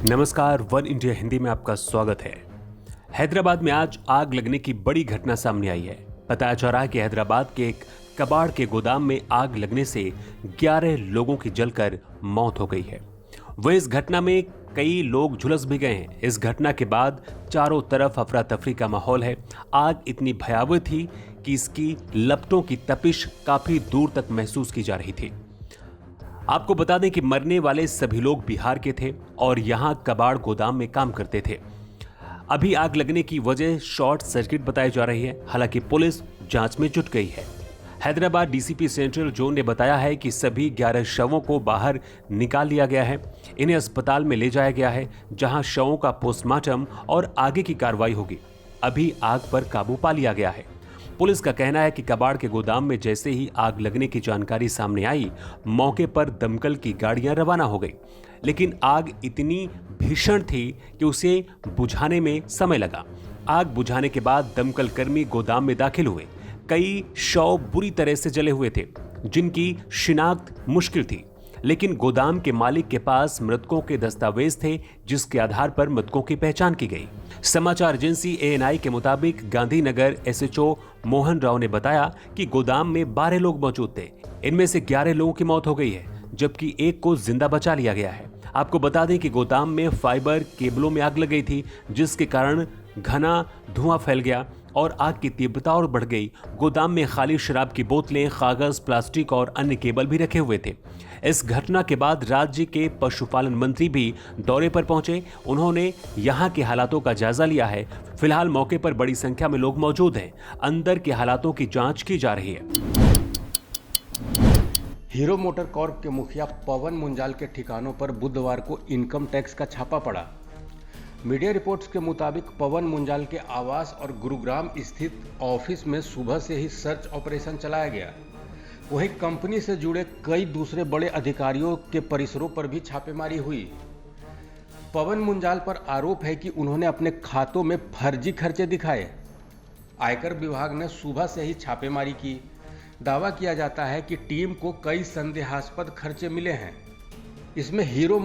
नमस्कार, one India Hindi में आपका स्वागत है। हैदराबाद में आज आग लगने की बड़ी घटना सामने आई है। बताया जा रहा है कि हैदराबाद के एक कबाड़ के गोदाम में आग लगने से 11 लोगों की जलकर मौत हो गई है। वह इस घटना में कई लोग झुलस भी गए हैं। इस घटना के बाद चारों तरफ अफरा तफरी का माहौल है। आग इतनी भयावह थी कि इसकी लपटों की तपिश काफी दूर तक महसूस की जा रही थी। आपको बता दें कि मरने वाले सभी लोग बिहार के थे और यहां कबाड़ गोदाम में काम करते थे। अभी आग लगने की वजह शॉर्ट सर्किट बताई जा रही है। हालांकि पुलिस जांच में जुट गई है। हैदराबाद डीसीपी सेंट्रल जोन ने बताया है कि सभी 11 शवों को बाहर निकाल लिया गया है। इन्हें अस्पताल में ले जाया गया है, जहां शवों का पोस्टमार्टम और आगे की कार्रवाई होगी। अभी आग पर काबू पा लिया गया है। पुलिस का कहना है कि कबाड़ के गोदाम में जैसे ही आग लगने की जानकारी सामने आई, मौके पर दमकल की गाड़ियां रवाना हो गई। लेकिन आग इतनी भीषण थी कि उसे बुझाने में समय लगा। आग बुझाने के बाद दमकल कर्मी गोदाम में दाखिल हुए। कई शव बुरी तरह से जले हुए थे, जिनकी शिनाख्त मुश्किल थी। लेकिन गोदाम के मालिक के पास मृतकों के दस्तावेज थे, जिसके आधार पर मृतकों की पहचान की गई। समाचार एजेंसी एएनआई के मुताबिक गांधीनगर एसएचओ मोहन राव ने बताया कि गोदाम में 12 लोग मौजूद थे। इनमें से 11 लोगों की मौत हो गई है, जबकि एक को जिंदा बचा लिया गया है। आपको बता दें कि गोदाम में फाइबर केबलों में आग लग गई थी, जिसके कारण घना धुआं फैल गया और आग की तीव्रता और बढ़ गई। गोदाम में खाली शराब की बोतलें, कागज, प्लास्टिक और अन्य केबल भी रखे हुए थे। इस घटना के बाद राज्य के पशुपालन मंत्री भी दौरे पर पहुंचे। उन्होंने यहां के हालातों का जायजा लिया है। फिलहाल मौके पर बड़ी संख्या में लोग मौजूद हैं। अंदर के हालातों की जांच की जा रही है। हीरो मोटर कॉर्प के मुखिया पवन मुंजाल के ठिकानों पर बुधवार को इनकम टैक्स का छापा पड़ा। मीडिया रिपोर्ट्स के मुताबिक पवन मुंजाल के आवास और गुरुग्राम स्थित ऑफिस में सुबह से ही सर्च ऑपरेशन चलाया गया। वहीं कंपनी से जुड़े कई दूसरे बड़े अधिकारियों के परिसरों पर भी छापेमारी हुई। पवन मुंजाल पर आरोप है कि उन्होंने अपने खातों में फर्जी खर्चे दिखाए। आयकर विभाग ने सुबह से ही छापेमारी की। दावा किया जाता है कि टीम को कई संदेहास्पद खर्चे मिले हैं। इसमें हीरो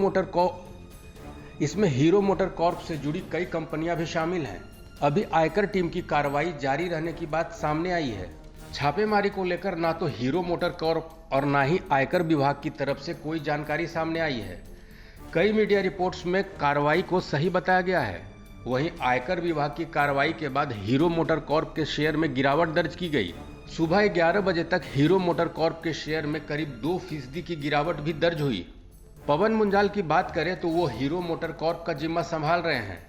मोटर कॉर्प से जुड़ी कई कंपनियां भी शामिल हैं। अभी आयकर टीम की कार्रवाई जारी रहने की बात सामने आई है। छापेमारी को लेकर ना तो हीरो मोटर कॉर्प और ना ही आयकर विभाग की तरफ से कोई जानकारी सामने आई है। कई मीडिया रिपोर्ट्स में कार्रवाई को सही बताया गया है। वहीं आयकर विभाग की कार्रवाई के बाद हीरो मोटर कॉर्प के शेयर में गिरावट दर्ज की गई। सुबह 11 बजे तक हीरो मोटर कॉर्प के शेयर में करीब 2% की गिरावट भी दर्ज हुई। पवन मुंजाल की बात करें तो वो हीरो मोटर कॉर्प का जिम्मा संभाल रहे हैं।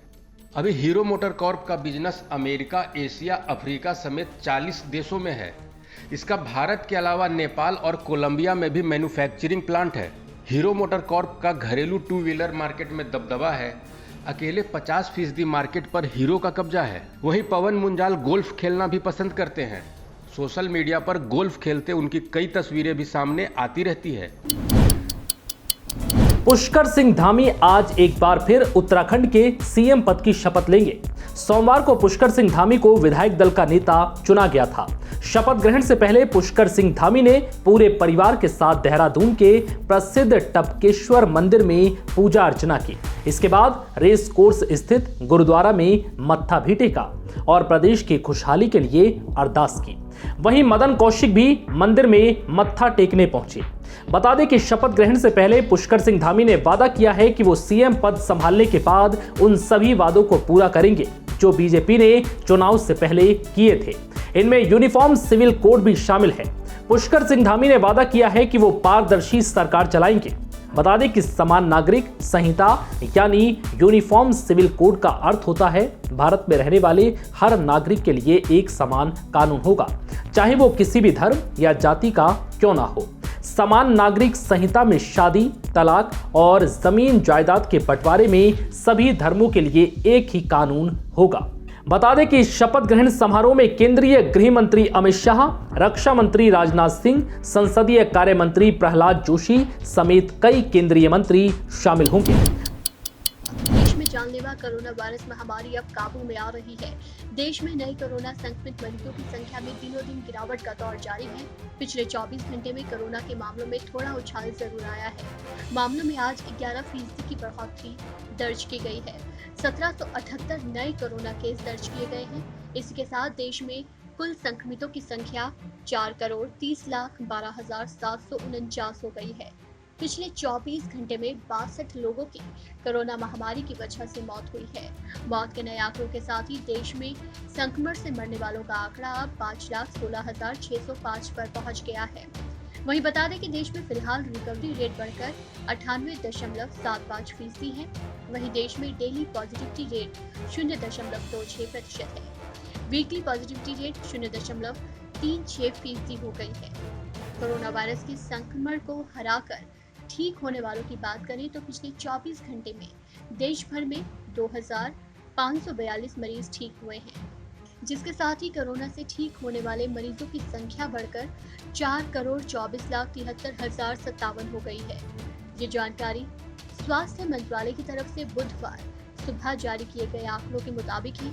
अभी हीरो मोटर कॉर्प का बिजनेस अमेरिका, एशिया, अफ्रीका समेत 40 देशों में है। इसका भारत के अलावा नेपाल और कोलंबिया में भी मैन्युफैक्चरिंग प्लांट है। हीरो मोटर कॉर्प का घरेलू 2 व्हीलर मार्केट में दबदबा है। अकेले 50% मार्केट पर हीरो का कब्जा है। वहीं पवन मुंजाल गोल्फ खेलना भी पसंद करते हैं। सोशल मीडिया पर गोल्फ खेलते उनकी कई तस्वीरें भी सामने आती रहती है। पुष्कर सिंह धामी आज एक बार फिर उत्तराखंड के सीएम पद की शपथ लेंगे। सोमवार को पुष्कर सिंह धामी को विधायक दल का नेता चुना गया था। शपथ ग्रहण से पहले पुष्कर सिंह धामी ने पूरे परिवार के साथ देहरादून के प्रसिद्ध टपकेश्वर मंदिर में पूजा अर्चना की। इसके बाद रेस कोर्स स्थित गुरुद्वारा में मत्था भी टेका और प्रदेश की खुशहाली के लिए अरदास की। वहीं मदन कौशिक भी मंदिर में मत्था टेकने पहुंचे। बता दें कि शपथ ग्रहण से पहले पुष्कर सिंह धामी ने वादा किया है कि वो सीएम पद संभालने के बाद उन सभी वादों को पूरा करेंगे जो बीजेपी ने चुनाव से पहले किए थे। इनमें यूनिफॉर्म सिविल कोड भी शामिल है। पुष्कर सिंह धामी ने वादा किया है कि वो पारदर्शी सरकार चलाएंगे। बता दें कि समान नागरिक संहिता यानी यूनिफॉर्म सिविल कोड का अर्थ होता है भारत में रहने वाले हर नागरिक के लिए एक समान कानून होगा, चाहे वो किसी भी धर्म या जाति का क्यों ना हो। समान नागरिक संहिता में शादी, तलाक और जमीन जायदाद के बंटवारे में सभी धर्मों के लिए एक ही कानून होगा। बता दें कि शपथ ग्रहण समारोह में केंद्रीय गृह मंत्री अमित शाह, रक्षा मंत्री राजनाथ सिंह, संसदीय कार्य मंत्री प्रहलाद जोशी समेत कई केंद्रीय मंत्री शामिल होंगे। देश में जानलेवा कोरोना वायरस महामारी अब काबू में आ रही है। देश में नए कोरोना संक्रमित मरीजों की संख्या में दिनों दिन गिरावट का दौर जारी है। पिछले 24 घंटे में कोरोना के मामलों में थोड़ा उछाल जरूर आया है। मामलों में आज 11% की बढ़ोतरी दर्ज की गई है। 1778 नए कोरोना केस दर्ज किए गए हैं। इसके साथ देश में कुल संक्रमितों की संख्या 4,30,12,749 हो गई है। पिछले 24 घंटे में 62 लोगों की कोरोना महामारी की वजह से मौत हुई है। मौत के नए आंकड़ों के साथ ही देश में संक्रमण से मरने वालों का आंकड़ा अब 5,16,605 पर पहुंच गया है। वहीं बता दें कि देश में फिलहाल रिकवरी रेट बढ़कर 98.75% है। वहीं देश में डेली पॉजिटिविटी रेट 0.26% है। वीकली पॉजिटिविटी रेट 0.36% हो गई है। कोरोना वायरस के संक्रमण को हराकर ठीक होने वालों की बात करें तो पिछले 24 घंटे में देश भर में 2,542 मरीज ठीक हुए हैं, जिसके साथ ही कोरोना से ठीक होने वाले मरीजों की संख्या बढ़कर 4,24,73,057 हो गई है। ये जानकारी स्वास्थ्य मंत्रालय की तरफ से बुधवार सुबह जारी किए गए आंकड़ों के मुताबिक ही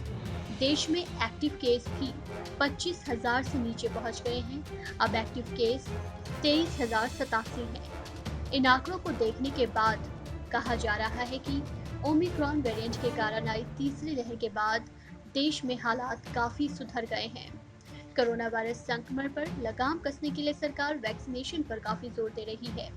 देश में एक्टिव केस भी 25,000 से नीचे पहुंच गए हैं। अब एक्टिव केस 23,087 हैं। इन आंकड़ों को देखने के बाद कहा जा रहा है कि ओमिक्रॉन वेरिएंट के कारण आई तीसरी लहर के बाद देश में हालात काफी सुधर गए हैं। कोरोना वायरस संक्रमण पर लगाम कसने के लिए सरकार वैक्सीनेशन पर काफी जोर दे रही है।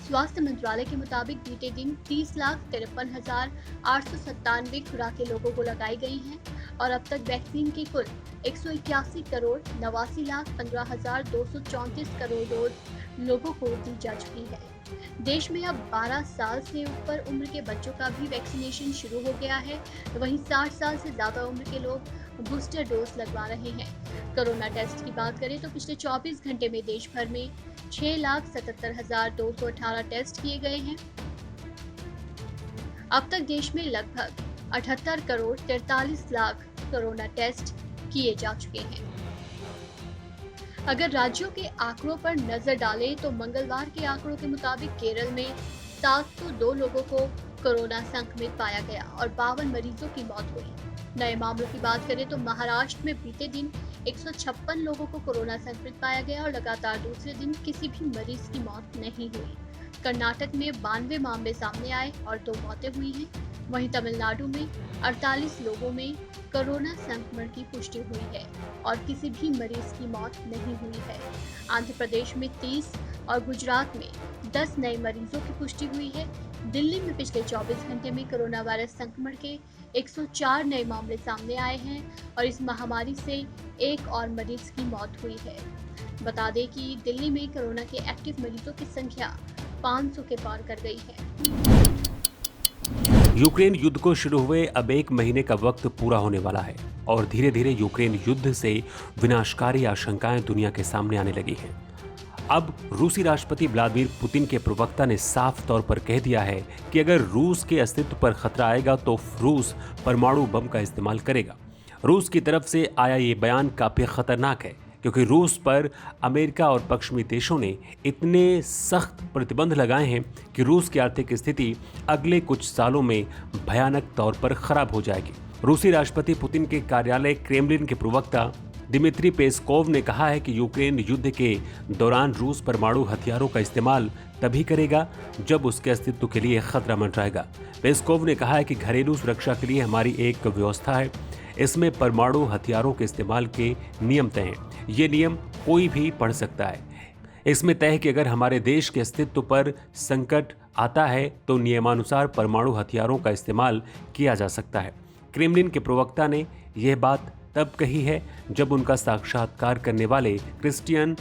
स्वास्थ्य मंत्रालय के मुताबिक बीते दिन 30,53,897 खुराकें लोगों को लगाई गई हैं और अब तक वैक्सीन की कुल 181,89,15,234 करोड़ डोज लोगों को दी जा चुकी है। देश में अब 12 साल से ऊपर उम्र के बच्चों का भी वैक्सीनेशन शुरू हो गया है। वहीं 60 साल से ज्यादा उम्र के लोग बूस्टर डोज लगवा रहे हैं। कोरोना टेस्ट की बात करें तो पिछले 24 घंटे में देश भर में 6,77,218 टेस्ट किए गए हैं। अब तक देश में लगभग 78,43,00,000 कोरोना टेस्ट किए जा चुके हैं। अगर राज्यों के आंकड़ों पर नजर डालें तो मंगलवार के आंकड़ों के मुताबिक केरल में 702 लोगों को कोरोना संक्रमित पाया गया और 52 मरीजों की मौत हुई। नए मामलों की बात करें तो महाराष्ट्र में बीते दिन 156 लोगों को कोरोना संक्रमित पाया गया और लगातार दूसरे दिन किसी भी मरीज की मौत नहीं हुई। कर्नाटक में 92 मामले सामने आए और 2 मौतें हुई हैं। वहीं तमिलनाडु में 48 लोगों में कोरोना संक्रमण की पुष्टि हुई है और किसी भी मरीज की मौत नहीं हुई है। आंध्र प्रदेश में 30 और गुजरात में 10 नए मरीजों की पुष्टि हुई है। दिल्ली में पिछले 24 घंटे में कोरोना वायरस संक्रमण के 104 नए मामले सामने आए हैं और इस महामारी से एक और मरीज की मौत हुई है। बता दें कि दिल्ली में कोरोना के एक्टिव मरीजों की संख्या 500 के पार कर गई है। यूक्रेन युद्ध को शुरू हुए अब 1 महीने का वक्त पूरा होने वाला है और धीरे धीरे यूक्रेन युद्ध से विनाशकारी आशंकाएं दुनिया के सामने आने लगी हैं। अब रूसी राष्ट्रपति व्लादिमीर पुतिन के प्रवक्ता ने साफ तौर पर कह दिया है कि अगर रूस के अस्तित्व पर खतरा आएगा तो रूस परमाणु बम का इस्तेमाल करेगा। रूस की तरफ से आया ये बयान काफी खतरनाक है क्योंकि रूस पर अमेरिका और पश्चिमी देशों ने इतने सख्त प्रतिबंध लगाए हैं कि रूस की आर्थिक स्थिति अगले कुछ सालों में भयानक तौर पर खराब हो जाएगी। रूसी राष्ट्रपति पुतिन के कार्यालय क्रेमलिन के प्रवक्ता दिमित्री पेस्कोव ने कहा है कि यूक्रेन युद्ध के दौरान रूस परमाणु हथियारों का इस्तेमाल तभी करेगा जब उसके अस्तित्व के लिए खतरा मंडराएगा। पेस्कोव ने कहा है कि घरेलू सुरक्षा के लिए हमारी एक व्यवस्था है, इसमें परमाणु हथियारों के इस्तेमाल के नियम तय हैं। ये नियम कोई भी पढ़ सकता है। इसमें तय है कि अगर हमारे देश के अस्तित्व पर संकट आता है तो नियमानुसार परमाणु हथियारों का इस्तेमाल किया जा सकता है। क्रेमलिन के प्रवक्ता ने यह बात तब कही है जब उनका साक्षात्कार करने वाले क्रिस्टियन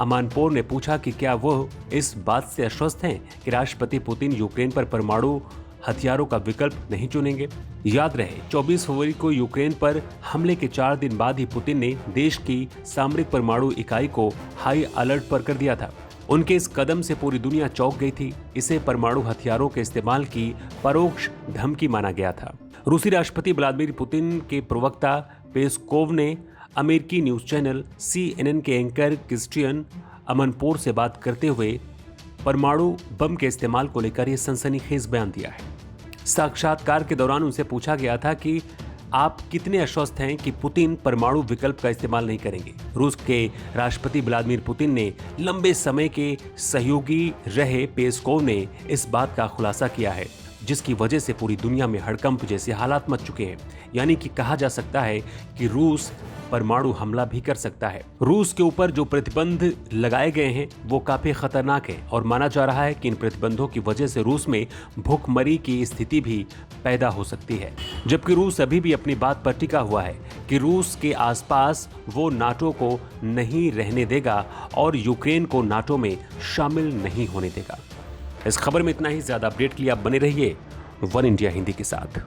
अमानपोर ने पूछा कि क्या वो इस बात से आश्वस्त हैं कि राष्ट्रपति पुतिन यूक्रेन पर परमाणु हथियारों का विकल्प नहीं चुनेंगे। याद रहे 24 फरवरी को यूक्रेन पर हमले के 4 दिन बाद ही पुतिन ने देश की सामरिक परमाणु इकाई को हाई अलर्ट पर कर दिया था। उनके इस कदम से पूरी दुनिया चौंक गई थी। इसे परमाणु हथियारों के इस्तेमाल की परोक्ष धमकी माना गया था। रूसी राष्ट्रपति व्लादिमीर पुतिन के प्रवक्ता पेस्कोव ने अमेरिकी न्यूज चैनल CNN के एंकर क्रिस्टियन अमनपोर से बात करते हुए परमाणु बम के इस्तेमाल को लेकर यह सनसनीखेज बयान दिया है। साक्षात्कार के दौरान उनसे पूछा गया था कि आप कितने आश्वस्त हैं कि पुतिन परमाणु विकल्प का इस्तेमाल नहीं करेंगे। रूस के राष्ट्रपति व्लादिमीर पुतिन ने लंबे समय के सहयोगी रहे पेस्कोव ने इस बात का खुलासा किया है, जिसकी वजह से पूरी दुनिया में हड़कंप जैसे हालात मच चुके हैं। यानी कि कहा जा सकता है कि रूस परमाणु हमला भी कर सकता है। रूस के ऊपर जो प्रतिबंध लगाए गए हैं वो काफी खतरनाक है और माना जा रहा है कि इन प्रतिबंधों की वजह से रूस में भूखमरी की स्थिति भी पैदा हो सकती है। जबकि रूस अभी भी अपनी बात पर टिका हुआ है कि रूस के आसपास वो नाटो को नहीं रहने देगा और यूक्रेन को नाटो में शामिल नहीं होने देगा। इस खबर में इतना ही। ज्यादा अपडेट के लिए आप बने रहिए वन इंडिया हिंदी के साथ।